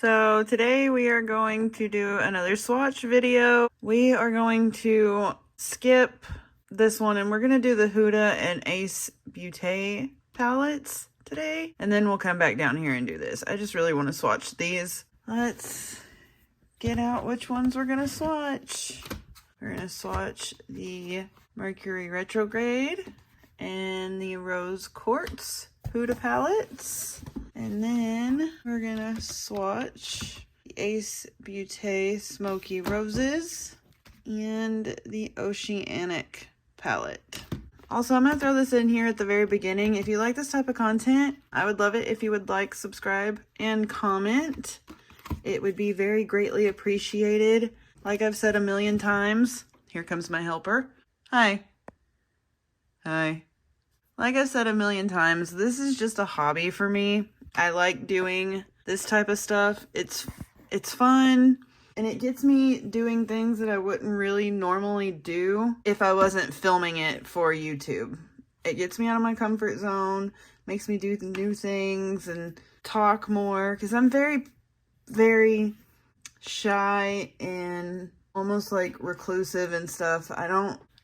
So today we are going to do another swatch video. We are going to skip this one and we're going to do the Huda and Ace Beauté palettes today. And then we'll come back down here and do this. I just really want to swatch these. Let's get out which ones we're going to swatch. We're going to swatch the Mercury Retrograde and the Rose Quartz Huda palettes. And then we're gonna swatch the Ace Beauté Smoky Roses and the Oceanic palette. Also, I'm gonna throw this in here at the very beginning. If you like this type of content, I would love it if you would like, subscribe, and comment. It would be very greatly appreciated. Like I've said a million times, here comes my helper. Hi. Hi. Like I've said a million times, this is just a hobby for me. I like doing this type of stuff. It's fun, and it gets me doing things that I wouldn't really normally do if I wasn't filming it for YouTube. It gets me out of my comfort zone, makes me do new things and talk more, because I'm very, very shy and almost like reclusive and stuff.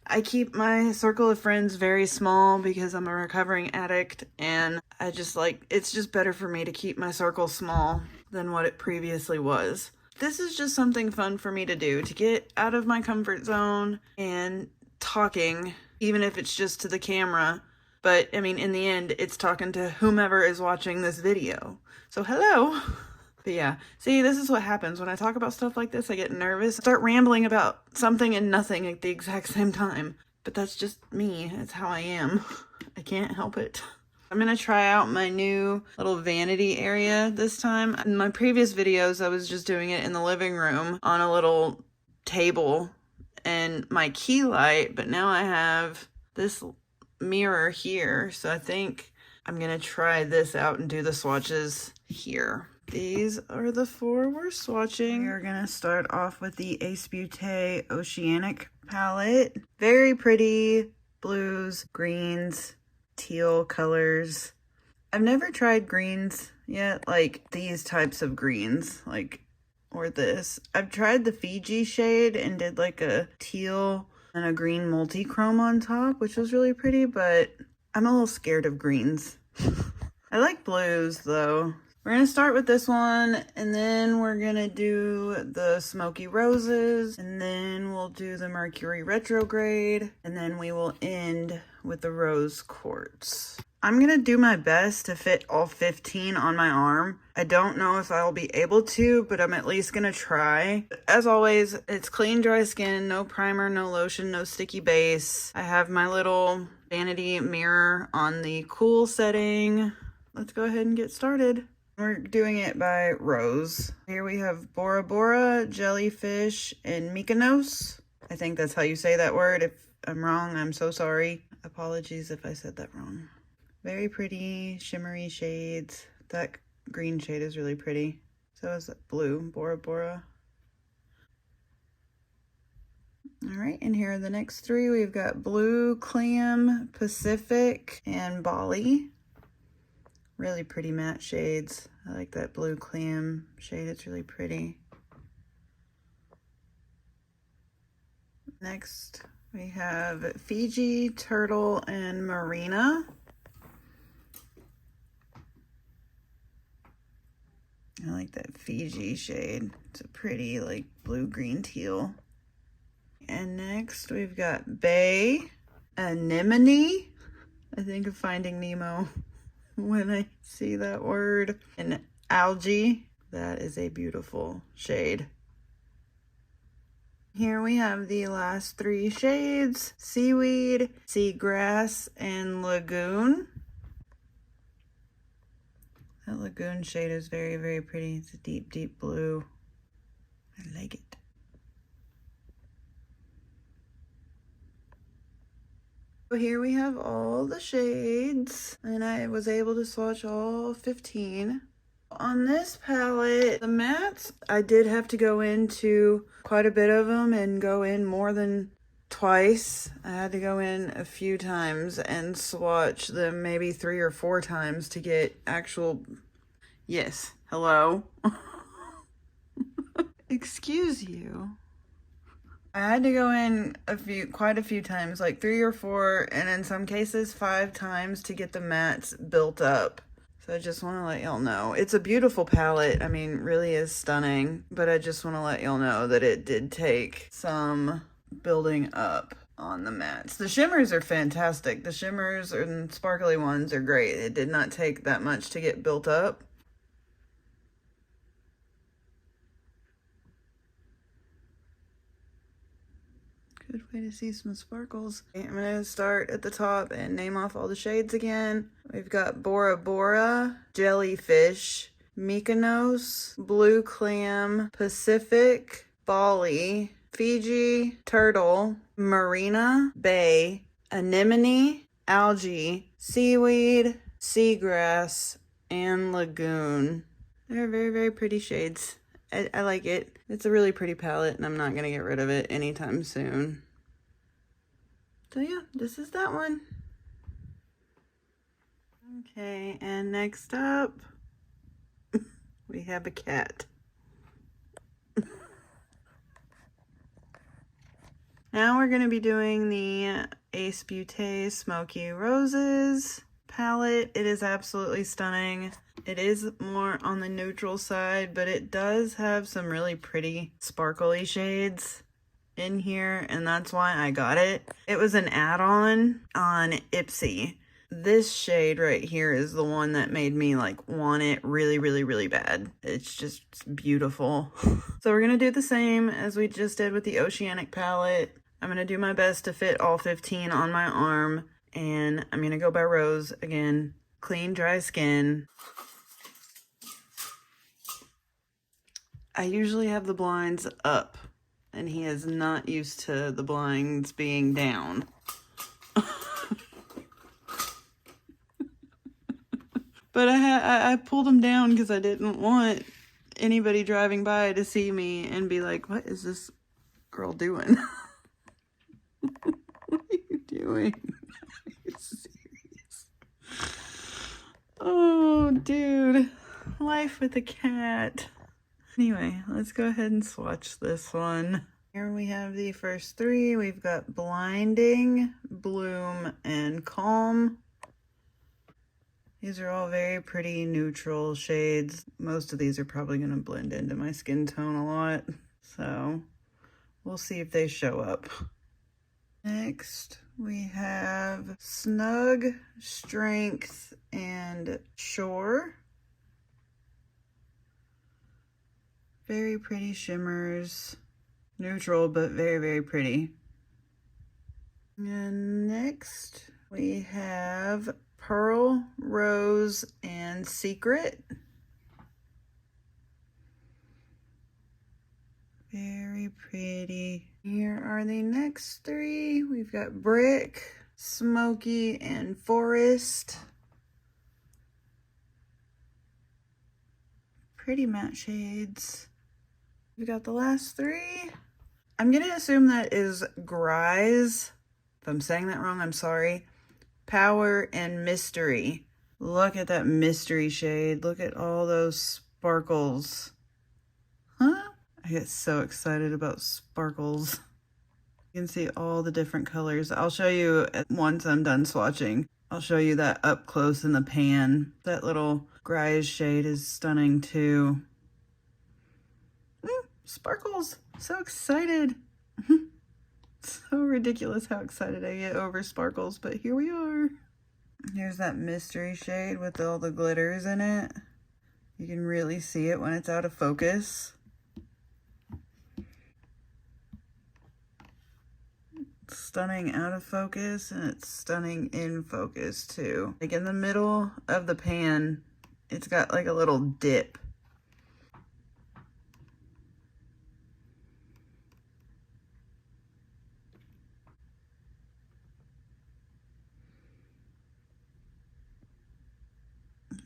I keep my circle of friends very small because I'm a recovering addict, and I just it's just better for me to keep my circle small than what it previously was. This is just something fun for me to do, to get out of my comfort zone and talking, even if it's just to the camera. But I mean, in the end, it's talking to whomever is watching this video. So hello. But yeah, see, this is what happens when I talk about stuff like this. I get nervous, start rambling about something and nothing at the exact same time. But that's just me. It's how I am. I can't help it. I'm gonna try out my new little vanity area this time. In my previous videos, I was just doing it in the living room on a little table and my key light, but now I have this mirror here. So I think I'm gonna try this out and do the swatches here. These are the four we're swatching. We are gonna start off with the Ace Beauté Oceanic palette. Very pretty blues, greens, teal colors. I've never tried greens yet, like these types of greens, or this. I've tried the Fiji shade and did like a teal and a green multi-chrome on top, which was really pretty, but I'm a little scared of greens. I like blues though. We're going to start with this one, and then we're going to do the Smoky Roses, and then we'll do the Mercury Retrograde, and then we will end with the Rose Quartz. I'm going to do my best to fit all 15 on my arm. I don't know if I'll be able to, but I'm at least going to try. As always, it's clean, dry skin, no primer, no lotion, no sticky base. I have my little vanity mirror on the cool setting. Let's go ahead and get started. We're doing it by Rose. Here we have Bora Bora, Jellyfish, and Mykonos. I think that's how you say that word. If I'm wrong, I'm so sorry. Apologies if I said that wrong. Very pretty, shimmery shades. That green shade is really pretty. So is that blue, Bora Bora. All right, and here are the next three. We've got Blue, Clam, Pacific, and Bali. Really pretty matte shades. I like that Blue Clam shade. It's really pretty. Next, we have Fiji, Turtle, and Marina. I like that Fiji shade. It's a pretty, blue-green teal. And next, we've got Bay, Anemone. I think of Finding Nemo when I see that word. And Algae. That is a beautiful shade. Here we have the last three shades: Seaweed, Seagrass, and Lagoon. That Lagoon shade is very, very pretty. It's a deep, deep blue. I like it. So here we have all the shades, and I was able to swatch all 15. On this palette, the mattes, I did have to go into quite a bit of them and go in more than twice. I had to go in a few times and swatch them maybe 3 or 4 times to get actual, yes, hello. Excuse you. I had to go in quite a few times, like 3 or 4, and in some cases 5 times to get the mats built up. So I just want to let y'all know. It's a beautiful palette. I mean, really is stunning, but I just want to let y'all know that it did take some building up on the mats. The shimmers are fantastic. The shimmers and sparkly ones are great. It did not take that much to get built up. Good way to see some sparkles. I'm going to start at the top and name off all the shades again. We've got Bora Bora, Jellyfish, Mykonos, Blue Clam, Pacific, Bali, Fiji, Turtle, Marina, Bay, Anemone, Algae, Seaweed, Seagrass, and Lagoon. They're very, very pretty shades. I like it. It's a really pretty palette, and I'm not going to get rid of it anytime soon. So yeah, this is that one. Okay, and next up, we have a cat. Now we're going to be doing the Ace Beauté Smoky Roses palette. It is absolutely stunning. It is more on the neutral side, but it does have some really pretty sparkly shades in here, and that's why I got it. It was an add-on on Ipsy. This shade right here is the one that made me like want it really, really, really bad. It's just beautiful. So we're gonna do the same as we just did with the Oceanic palette. I'm gonna do my best to fit all 15 on my arm, and I'm gonna go by Rose again. Clean, dry skin. I usually have the blinds up, and he is not used to the blinds being down. But I pulled them down because I didn't want anybody driving by to see me and be like, what is this girl doing? What are you doing? Are you serious? Oh, dude. Life with a cat. Anyway, let's go ahead and swatch this one. Here we have the first 3. We've got Blinding, Bloom, and Calm. These are all very pretty neutral shades. Most of these are probably going to blend into my skin tone a lot, so we'll see if they show up. Next, we have Snug, Strength, and Shore. Very pretty shimmers. Neutral, but very, very pretty. And next, we have Pearl, Rose, and Secret. Very pretty. Here are the next 3. We've got Brick, Smoky, and Forest. Pretty matte shades. We've got the last 3. I'm gonna assume that is Grise. If I'm saying that wrong, I'm sorry. Power and Mystery. Look at that mystery shade. Look at all those sparkles. Huh? I get so excited about sparkles. You can see all the different colors. I'll show you once I'm done swatching. I'll show you that up close in the pan. That little Grise shade is stunning too. Sparkles. So excited. So ridiculous how excited I get over sparkles, but here we are. Here's that mystery shade with all the glitters in it. You can really see it when it's out of focus. It's stunning out of focus, and it's stunning in focus too. Like in the middle of the pan, it's got like a little dip.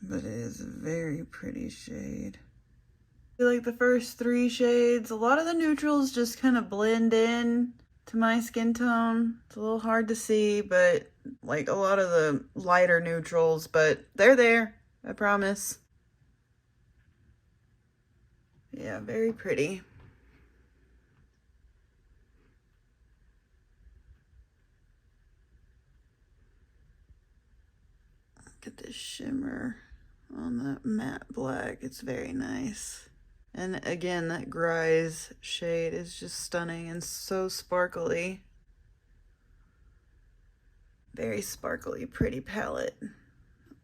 But it is a very pretty shade. I feel like the first 3 shades, a lot of the neutrals just kind of blend in to my skin tone. It's a little hard to see, but like a lot of the lighter neutrals, but they're there, I promise. Yeah, very pretty. shimmer on that matte black. It's very nice. And again, that Grise shade is just stunning and so sparkly. Very sparkly, pretty palette.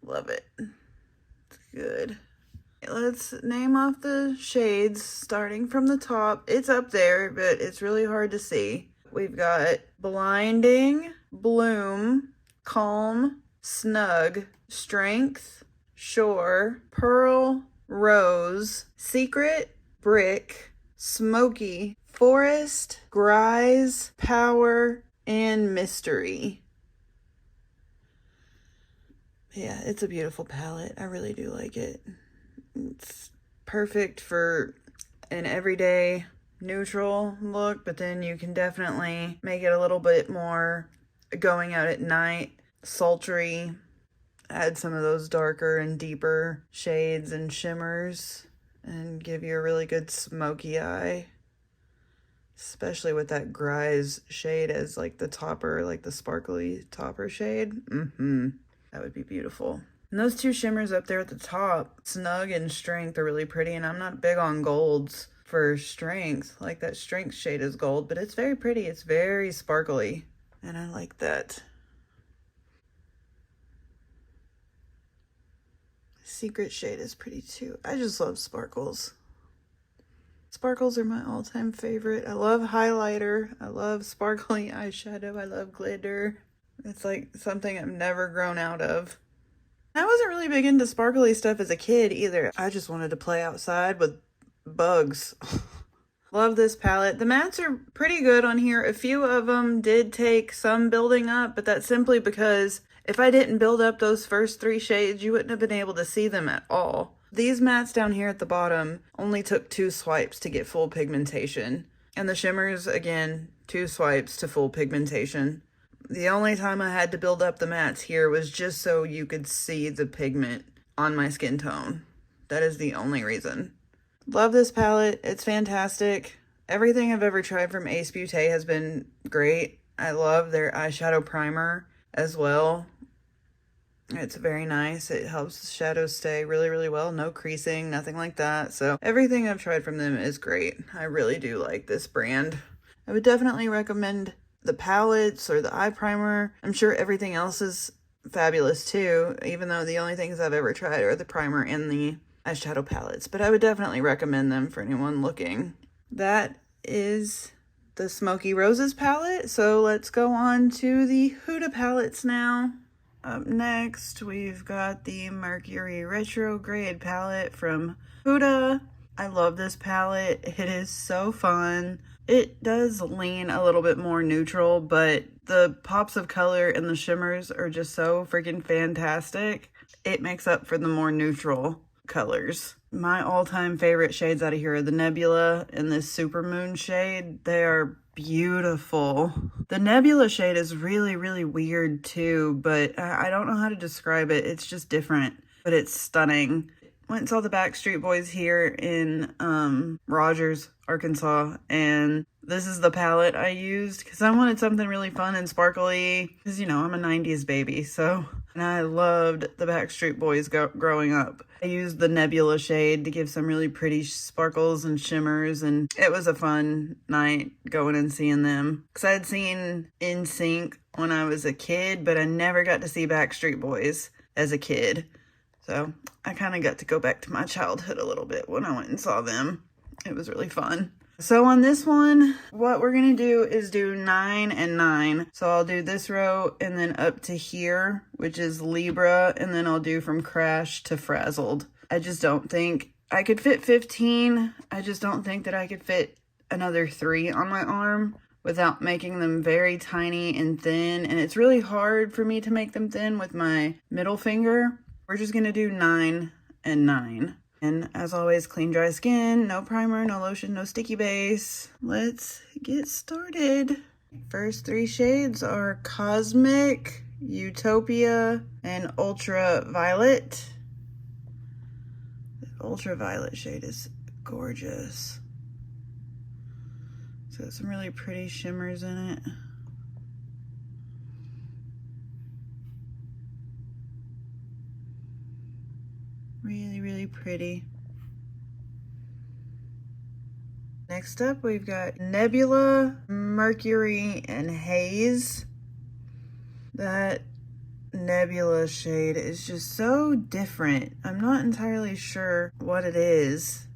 Love it. It's good. Let's name off the shades starting from the top. It's up there, but it's really hard to see. We've got Blinding, Bloom, Calm, Snug, Strength, Shore, Pearl, Rose, Secret, Brick, Smoky, Forest, Grise, Power, and Mystery. Yeah, it's a beautiful palette. I really do like it. It's perfect for an everyday neutral look, but then you can definitely make it a little bit more going out at night, sultry, add some of those darker and deeper shades and shimmers, and give you a really good smoky eye, especially with that Grise shade as like the topper, like the sparkly topper shade. That would be beautiful. And those two shimmers up there at the top, Snug and Strength, are really pretty, and I'm not big on golds for Strength. Like that Strength shade is gold, but it's very pretty. It's very sparkly, and I like that. Secret shade is pretty too. I just love sparkles. Sparkles are my all-time favorite. I love highlighter. I love sparkly eyeshadow. I love glitter. It's like something I've never grown out of. I wasn't really big into sparkly stuff as a kid either. I just wanted to play outside with bugs. Love this palette. The mattes are pretty good on here. A few of them did take some building up, but that's simply because if I didn't build up those first three shades, you wouldn't have been able to see them at all. These mattes down here at the bottom only took 2 swipes to get full pigmentation. And the shimmers, again, 2 swipes to full pigmentation. The only time I had to build up the mattes here was just so you could see the pigment on my skin tone. That is the only reason. Love this palette. It's fantastic. Everything I've ever tried from Ace Beauté has been great. I love their eyeshadow primer as well. It's very nice. It helps the shadows stay really, really well. No creasing, nothing like that. So everything I've tried from them is great. I really do like this brand. I would definitely recommend the palettes or the eye primer. I'm sure everything else is fabulous too, even though the only things I've ever tried are the primer and the eyeshadow palettes. But I would definitely recommend them for anyone looking. That is the Smoky Roses palette. So let's go on to the Huda palettes now. Up next, we've got the Mercury Retrograde palette from Huda. I love this palette. It is so fun. It does lean a little bit more neutral, but the pops of color and the shimmers are just so freaking fantastic. It makes up for the more neutral colors. My all-time favorite shades out of here are the Nebula and this Supermoon shade. They are beautiful. The Nebula shade is really, really weird too, but I don't know how to describe it. It's just different, but it's stunning. Went and saw the Backstreet Boys here in Rogers, Arkansas, and this is the palette I used because I wanted something really fun and sparkly because, you know, I'm a 90s baby, so, and I loved the Backstreet Boys growing up. I used the Nebula shade to give some really pretty sparkles and shimmers, and it was a fun night going and seeing them because I had seen NSYNC when I was a kid, but I never got to see Backstreet Boys as a kid. So I kind of got to go back to my childhood a little bit when I went and saw them. It was really fun. So on this one, what we're going to do is do 9 and 9. So I'll do this row and then up to here, which is Libra, and then I'll do from Crash to Frazzled. I just don't think I could fit 15. I just don't think that I could fit another 3 on my arm without making them very tiny and thin. And it's really hard for me to make them thin with my middle finger. We're just going to do 9 and 9. And as always, clean, dry skin, no primer, no lotion, no sticky base. Let's get started. First 3 shades are Cosmic, Utopia, and Ultraviolet. The Ultraviolet shade is gorgeous. It's got some really pretty shimmers in it. Really pretty. Next up, we've got Nebula, Mercury, and Haze. That Nebula shade is just so different. I'm not entirely sure what it is,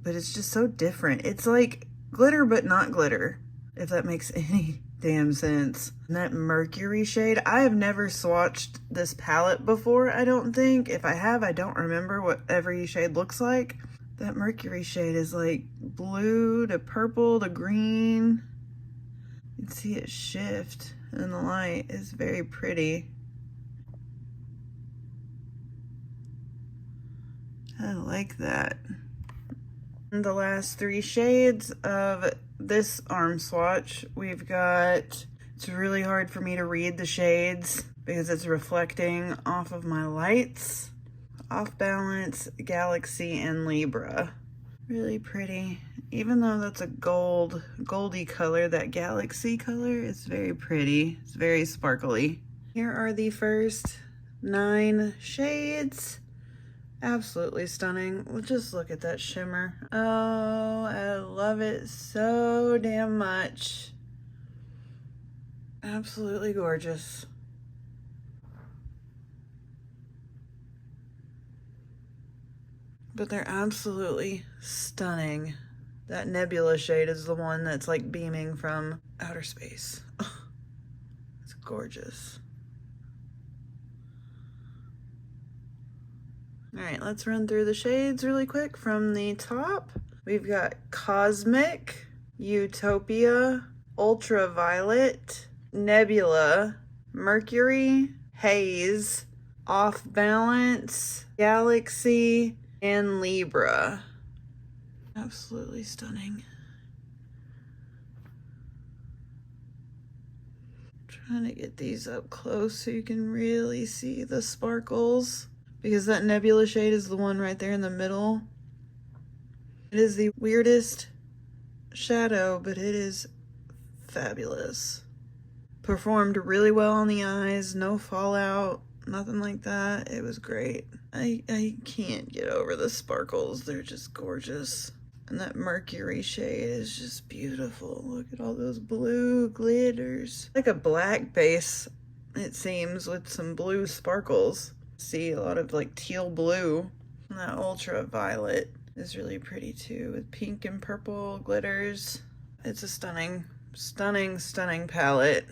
but it's just so different. It's like glitter, but not glitter, if that makes any damn sense. And that Mercury shade, I have never swatched this palette before, I don't think. If I have, I don't remember what every shade looks like. That Mercury shade is like blue to purple to green. You can see it shift in the light. It's very pretty. I like that. And the last three shades of this arm swatch, we've got, it's really hard for me to read the shades because it's reflecting off of my lights. Off Balance, Galaxy, and Libra. Really pretty. Even though that's a goldy color, that Galaxy color is very pretty. It's very sparkly. Here are the first 9 shades. Absolutely stunning. Well, just look at that shimmer. Oh, I love it so damn much. Absolutely gorgeous. But they're absolutely stunning. That Nebula shade is the one that's like beaming from outer space. It's gorgeous. All right, let's run through the shades really quick. From the top, we've got Cosmic, Utopia, Ultraviolet, Nebula, Mercury, Haze, Off Balance, Galaxy, and Libra. Absolutely stunning. Trying to get these up close so you can really see the sparkles, because that Nebula shade is the one right there in the middle. It is the weirdest shadow, but it is fabulous. Performed really well on the eyes, no fallout, nothing like that. It was great. I can't get over the sparkles. They're just gorgeous. And that Mercury shade is just beautiful. Look at all those blue glitters. Like a black base, it seems, with some blue sparkles. See a lot of like teal blue. And that ultraviolet is really pretty too, with pink and purple glitters. It's a stunning, stunning, stunning palette.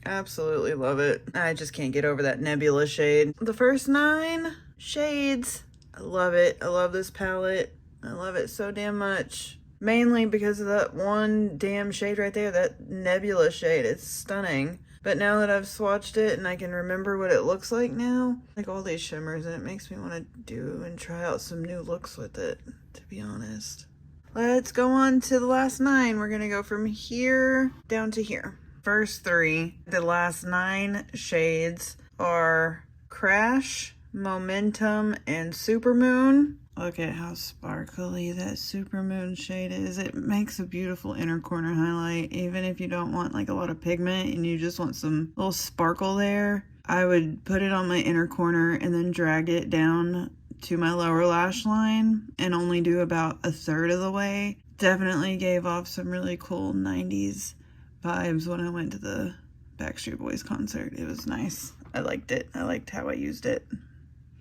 Absolutely love it. I just can't get over that Nebula shade. The first 9 shades, I love it. I love this palette. I love it so damn much. Mainly because of that one damn shade right there, that Nebula shade. It's stunning. But now that I've swatched it and I can remember what it looks like now, like all these shimmers, and it makes me want to do and try out some new looks with it, to be honest. Let's go on to the last 9. We're gonna go from here down to here. First 3, the last 9 shades are Crash, Momentum, and Supermoon. Look at how sparkly that Supermoon shade is. It makes a beautiful inner corner highlight. Even if you don't want like a lot of pigment and you just want some little sparkle there, I would put it on my inner corner and then drag it down to my lower lash line and only do about 1/3 of the way. Definitely gave off some really cool 90s vibes when I went to the Backstreet Boys concert. It was nice. I liked it. I liked how I used it.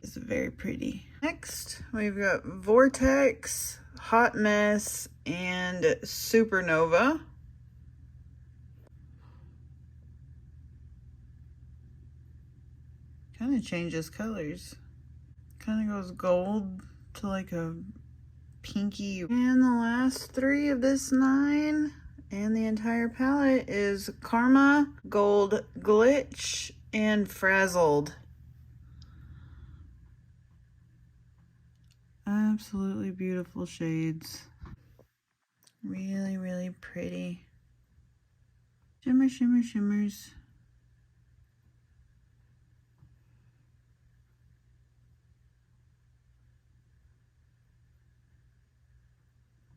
It's very pretty. Next, we've got Vortex, Hot Mess, and Supernova. Kind of changes colors. Kind of goes gold to like a pinky. And the last 3 of this 9 and the entire palette is Karma, Gold Glitch, and Frazzled. Absolutely beautiful shades. Really, really pretty. Shimmer, shimmer, shimmers.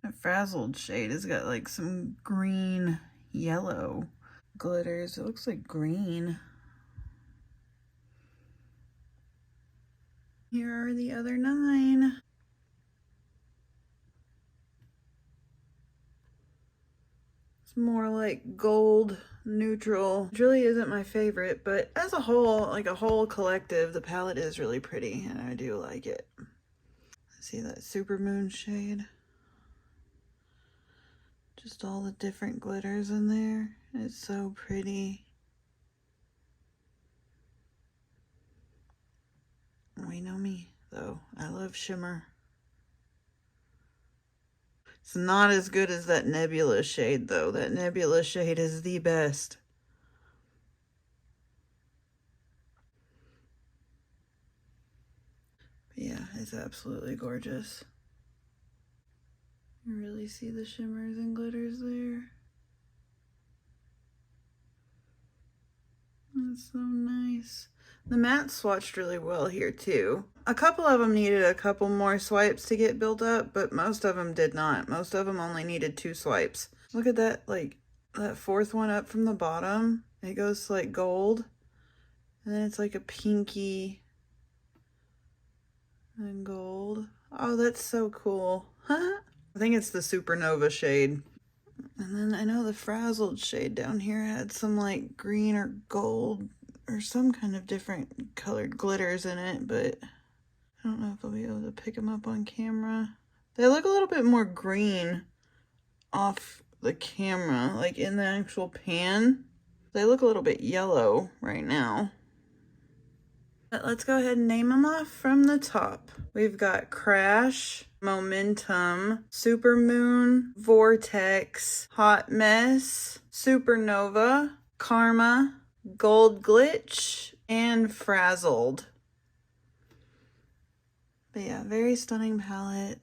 That Frazzled shade has got like some green yellow glitters. It looks like green. Here are the other 9. more like gold neutral. It really isn't my favorite, but as a whole, like a whole collective, the palette is really pretty and I do like it. See that super moon shade? Just all the different glitters in there. It's so pretty. We know me though. I love shimmer. It's not as good as that nebula shade though. That nebula shade is the best. But yeah, it's absolutely gorgeous. You really see the shimmers and glitters there. That's so nice. The matte swatched really well here too. A couple of them needed a couple more swipes to get built up, but most of them did not. Most of them only needed 2 swipes. Look at that, like that fourth one up from the bottom. It goes to like gold, and then it's like a pinky and gold. Oh, that's so cool. I think it's the Supernova shade. And then I know the frazzled shade down here had some like green or gold or some kind of different colored glitters in it, but I don't know if I'll be able to pick them up on camera. They look a little bit more green off the camera, like in the actual pan. They look a little bit yellow right now. But let's go ahead and name them off from the top. We've got Crash, Momentum, Supermoon, Vortex, Hot Mess, Supernova, Karma, Gold Glitch, and Frazzled. But yeah, very stunning palette.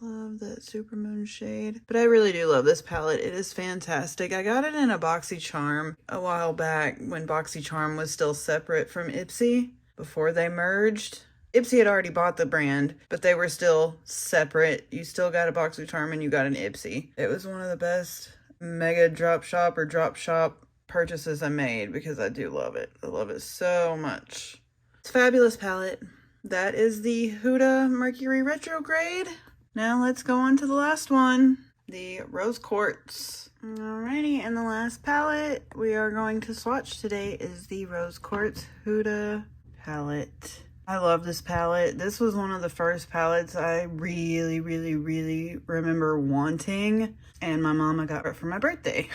Love that Supermoon shade. But I really do love this palette. It is fantastic. I got it in a BoxyCharm a while back when BoxyCharm was still separate from Ipsy before they merged. Ipsy had already bought the brand, but they were still separate. You still got a BoxyCharm and you got an Ipsy. It was one of the best mega drop shop purchases I made because I do love it. I love it so much. It's a fabulous palette. That is the Huda Mercury Retrograde. Now let's go on to the last one, the Rose Quartz. Alrighty, and the last palette we are going to swatch today is the Rose Quartz Huda palette. I love this palette. This was one of the first palettes I really remember wanting, and my mama got it for my birthday.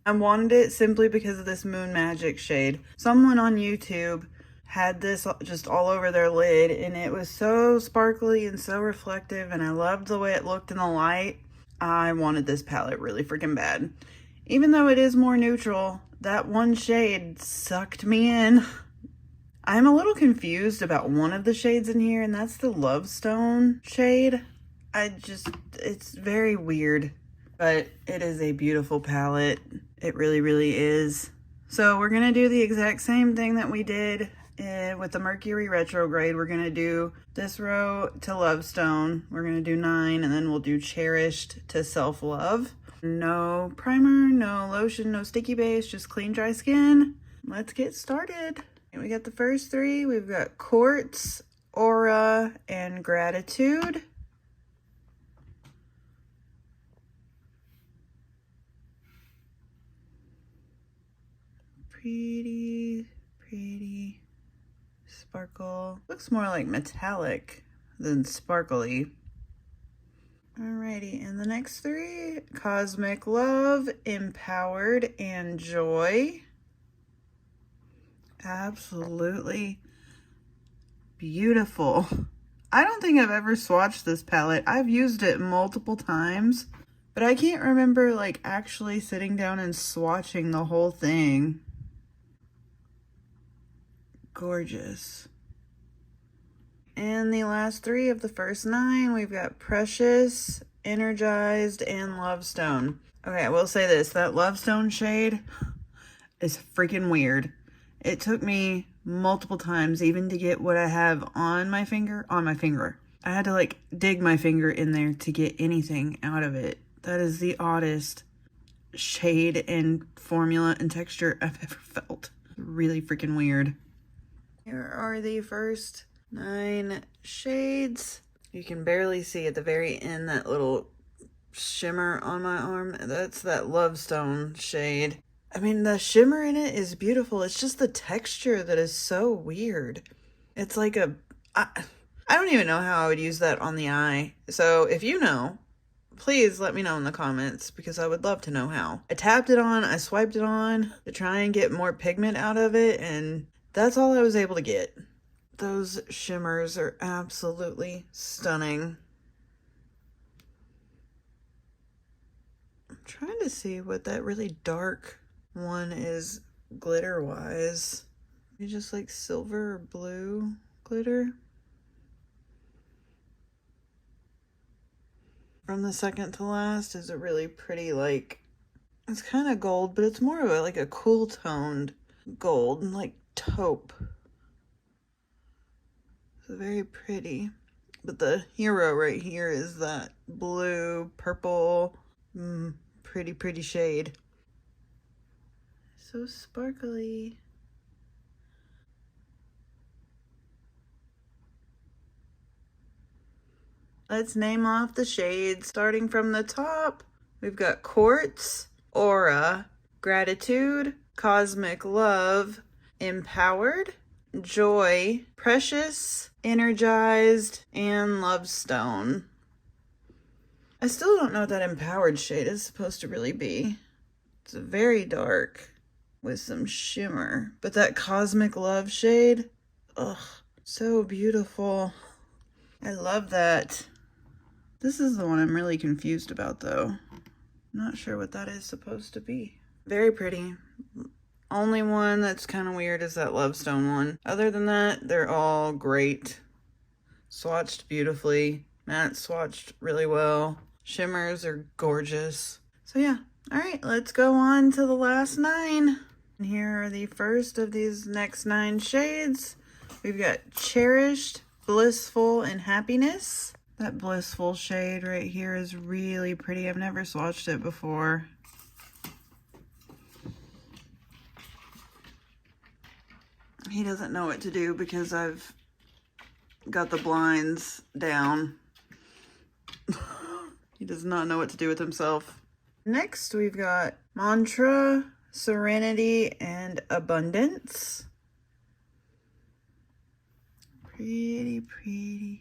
I wanted it simply because of this Moon Magic shade. Someone on YouTube had this just all over their lid, and it was so sparkly and so reflective, and I loved the way it looked in the light. I wanted this palette really freaking bad. Even though it is more neutral, that one shade sucked me in. I'm a little confused about one of the shades in here, and that's the Love Stone shade. It's very weird, but it is a beautiful palette. It really is. So we're gonna do the exact same thing that we did with the Mercury Retrograde. We're gonna do this row to Love Stone. We're gonna do 9, and then we'll do Cherished to Self Love. No primer, no lotion, no sticky base, just clean dry skin. Let's get started. We got the first 3. We've got Quartz, Aura, and Gratitude. Pretty sparkle. Looks more like metallic than sparkly. Alrighty, and the next 3, Cosmic Love, Empowered, and Joy. Absolutely beautiful. I don't think I've ever swatched this palette. I've used it multiple times, but I can't remember like actually sitting down and swatching the whole thing. Gorgeous. And the last 3 of the first 9, we've got Precious, Energized, and Love Stone. Okay, I will say this, that Love Stone shade is freaking weird. It took me multiple times even to get what I have on my finger. I had to like dig my finger in there to get anything out of it. That is the oddest shade and formula and texture I've ever felt. Really freaking weird. Here are the first 9 shades. You can barely see at the very end that little shimmer on my arm. That's that Love Stone shade. I mean, the shimmer in it is beautiful. It's just the texture that is so weird. It's like I don't even know how I would use that on the eye. So if you know, please let me know in the comments because I would love to know how. I tapped it on, I swiped it on to try and get more pigment out of it, and that's all I was able to get. Those shimmers are absolutely stunning. I'm trying to see what that really dark one is glitter wise. Maybe just like silver or blue glitter. From the second to last is a really pretty, like, it's kind of gold, but it's more of a, like a cool toned gold, like taupe. It's very pretty. But the hero right here is that blue, purple, pretty shade. So sparkly. Let's name off the shades. Starting from the top, we've got Quartz, Aura, Gratitude, Cosmic Love, Empowered, Joy, Precious, Energized, and Love Stone. I still don't know what that Empowered shade is supposed to really be. It's very dark with some shimmer. But that Cosmic Love shade, ugh, so beautiful. I love that. This is the one I'm really confused about though. Not sure what that is supposed to be. Very pretty. Only one that's kind of weird is that Love Stone one. Other than that, they're all great. Swatched beautifully. Matte swatched really well. Shimmers are gorgeous. So yeah, alright, let's go on to the last 9. And here are the first of these next 9 shades. We've got Cherished, Blissful, and Happiness. That Blissful shade right here is really pretty. I've never swatched it before. He doesn't know what to do because I've got the blinds down. He does not know what to do with himself. Next, we've got Mantra, Serenity, and Abundance. Pretty.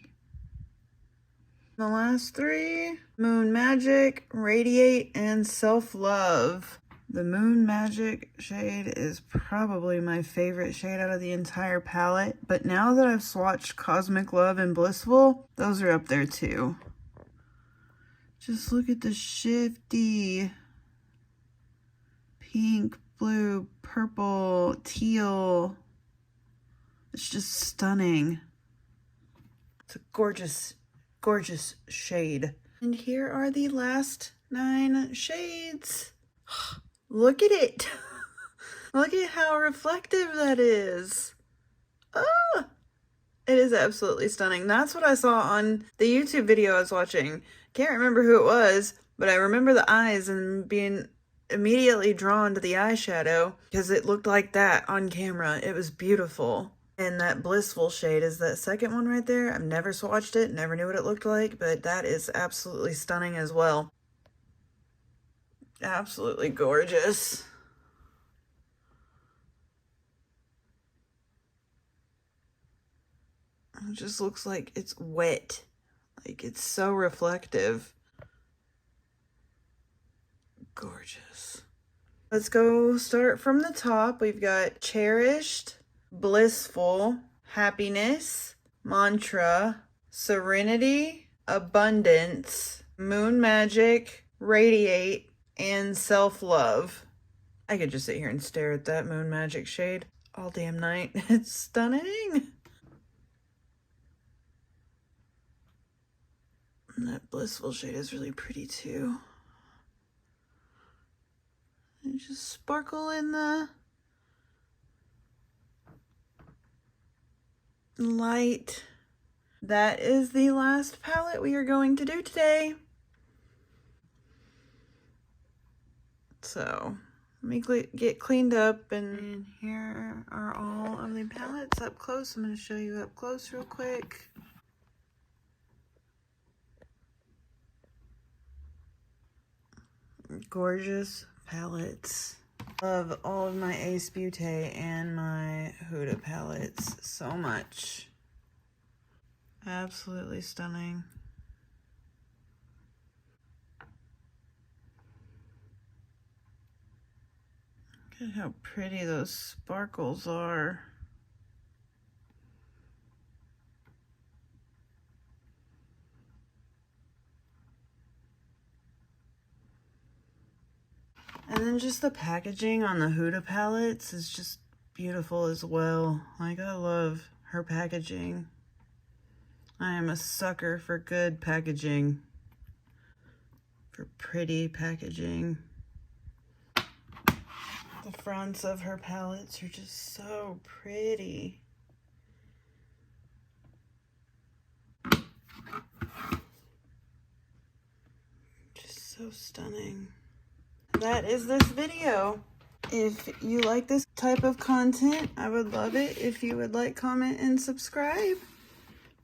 The last 3, Moon Magic, Radiate, and Self-Love. The Moon Magic shade is probably my favorite shade out of the entire palette, but now that I've swatched Cosmic Love and Blissful, those are up there too. Just look at the shifty pink, blue, purple, teal. It's just stunning. It's a gorgeous shade. And here are the last 9 shades. Look at it. Look at how reflective that is. Ah, it is absolutely stunning. That's what I saw on the YouTube video I was watching. Can't remember who it was, but I remember the eyes and being immediately drawn to the eyeshadow because it looked like that on camera. It was beautiful. And that Blissful shade is that second one right there. I've never swatched it, never knew what it looked like, but that is absolutely stunning as well. Absolutely gorgeous. It just looks like it's wet. Like it's so reflective. Gorgeous. Let's go start from the top. We've got Cherished, Blissful, Happiness, Mantra, Serenity, Abundance, Moon Magic, Radiate, and Self-Love. I could just sit here and stare at that Moon Magic shade all damn night. It's stunning. And that Blissful shade is really pretty too. And just sparkle in the light. That is the last palette we are going to do today. So let me get cleaned up, and here are all of the palettes up close. I'm going to show you up close real quick. Gorgeous palettes. Love all of my Ace Beauté and my Huda palettes so much. Absolutely stunning. Look at how pretty those sparkles are. And then just the packaging on the Huda palettes is just beautiful as well. Like, I love her packaging. I am a sucker for good packaging, for pretty packaging. The fronts of her palettes are just so pretty. Just so stunning. That is this video. If you like this type of content, I would love it if you would like, comment, and subscribe.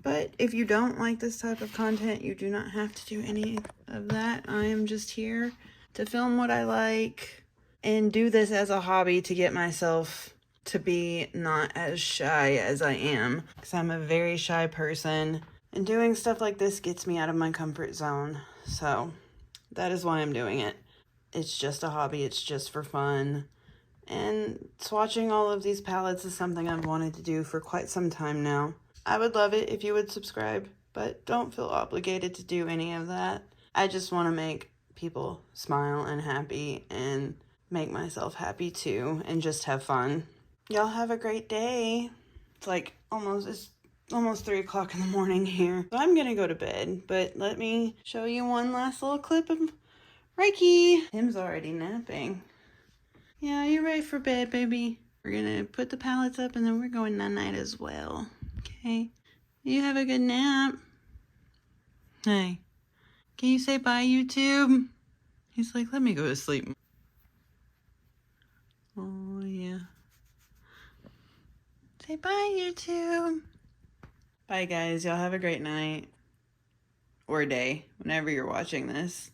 But if you don't like this type of content, you do not have to do any of that. I am just here to film what I like and do this as a hobby to get myself to be not as shy as I am, because I'm a very shy person, and doing stuff like this gets me out of my comfort zone. So that is why I'm doing it. It's just a hobby. It's just for fun. And swatching all of these palettes is something I've wanted to do for quite some time now. I would love it if you would subscribe, but don't feel obligated to do any of that. I just want to make people smile and happy and make myself happy too, and just have fun. Y'all have a great day. It's almost 3 o'clock in the morning here. So I'm gonna go to bed, but let me show you one last little clip of Ryker. Him's already napping. Yeah, you ready for bed, baby? We're gonna put the palettes up and then we're going night-night as well. Okay? You have a good nap. Hey, can you say bye, YouTube? He's like, let me go to sleep. Oh, yeah. Say bye, YouTube. Bye, guys. Y'all have a great night. Or day, whenever you're watching this.